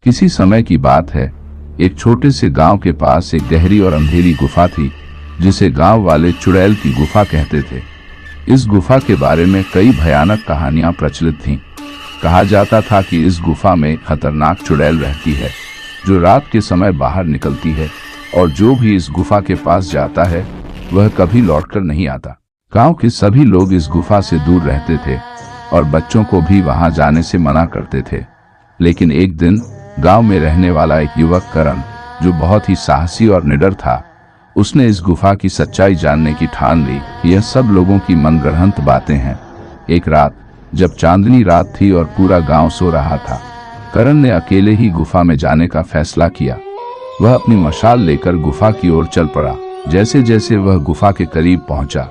किसी समय की बात है, एक छोटे से गांव के पास एक गहरी और अंधेरी गुफा थी जिसे गांव वाले चुड़ैल की गुफा कहते थे। इस गुफा के बारे में कई भयानक कहानियां प्रचलित थीं। कहा जाता था कि इस गुफा में खतरनाक चुड़ैल रहती है जो रात के समय बाहर निकलती है और जो भी इस गुफा के पास जाता है वह कभी लौटकर नहीं आता। गांव के सभी लोग इस गुफा से दूर रहते थे और बच्चों को भी वहां जाने से मना करते थे। लेकिन एक दिन गांव में रहने वाला एक युवक करण, जो बहुत ही साहसी और निडर था, उसने इस गुफा की सच्चाई जानने की ठान ली। यह सब लोगों की मनगढ़ंत बातें हैं। एक रात जब चांदनी रात थी और पूरा गांव सो रहा था, करण ने अकेले ही गुफा में जाने का फैसला किया। वह अपनी मशाल लेकर गुफा की ओर चल पड़ा। जैसे जैसे वह गुफा के करीब पहुंचा,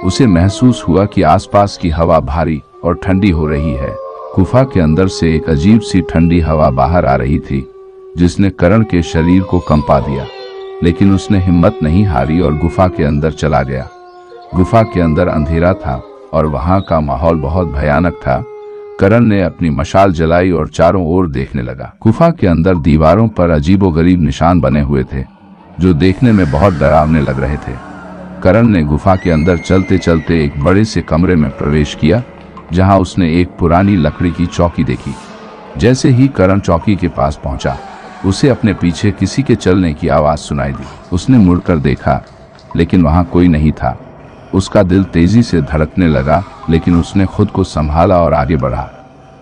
उसे महसूस हुआ कि आसपास की हवा भारी और ठंडी हो रही है। गुफा के अंदर से एक अजीब सी ठंडी हवा बाहर आ रही थी जिसने करण के शरीर को कंपा दिया। लेकिन उसने हिम्मत नहीं हारी और गुफा के अंदर चला गया। गुफा के अंदर अंधेरा था और वहां का माहौल बहुत भयानक था। करण ने अपनी मशाल जलाई और चारों ओर देखने लगा। गुफा के अंदर दीवारों पर अजीबोगरीब निशान बने हुए थे जो देखने में बहुत डरावने लग रहे थे। करण ने गुफा के अंदर चलते चलते एक बड़े से कमरे में प्रवेश किया जहां उसने एक पुरानी लकड़ी की चौकी देखी। जैसे ही करण चौकी के पास पहुंचा, उसे अपने पीछे किसी के चलने की आवाज सुनाई दी। उसने मुड़कर देखा, लेकिन वहां कोई नहीं था। उसका दिल तेजी से धड़कने लगा, लेकिन उसने खुद को संभाला और आगे बढ़ा।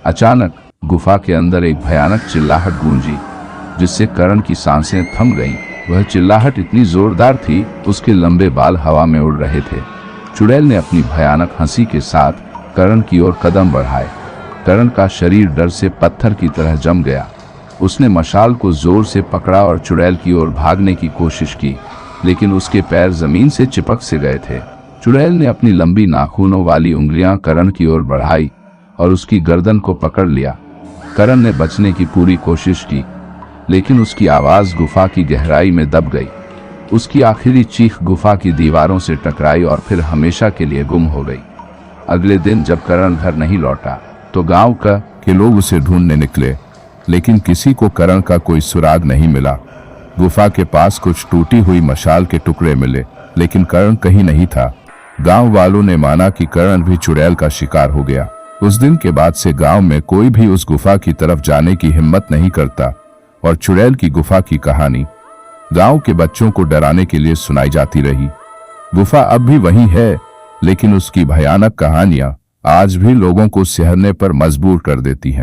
अचानक गुफा के अंदर एक भयानक चिल्लाहट गूंजी जिससे करण की सांसें थम गईं। वह चिल्लाहट इतनी जोरदार थी, उसके लंबे बाल हवा में उड़ रहे थे। चुड़ैल ने अपनी भयानक हंसी के साथ करण की ओर कदम बढ़ाए। करण का शरीर डर से पत्थर की तरह जम गया। उसने मशाल को जोर से पकड़ा और चुड़ैल की ओर भागने की कोशिश की, लेकिन उसके पैर जमीन से चिपक से गए थे। चुड़ैल ने अपनी लंबी नाखूनों वाली उंगलियां करण की ओर बढ़ाई और उसकी गर्दन को पकड़ लिया। करण ने बचने की पूरी कोशिश की, लेकिन उसकी आवाज गुफा की गहराई में दब गई। उसकी आखिरी चीख गुफा की दीवारों से टकराई और फिर हमेशा के लिए गुम हो गई। अगले दिन जब करण घर नहीं लौटा तो गांव के लोग उसे ढूंढने निकले, लेकिन किसी को करण का कोई सुराग नहीं मिला। गुफा के पास कुछ टूटी हुई मशाल के टुकड़े मिले, लेकिन करण कहीं नहीं था। गांव वालों ने माना कि करण भी चुड़ैल का शिकार हो गया। उस दिन के बाद से गांव में कोई भी उस गुफा की तरफ जाने की हिम्मत नहीं करता और चुड़ैल की गुफा की कहानी गांव के बच्चों को डराने के लिए सुनाई जाती रही। गुफा अब भी वही है, लेकिन उसकी भयानक कहानियां आज भी लोगों को सिहरने पर मजबूर कर देती हैं।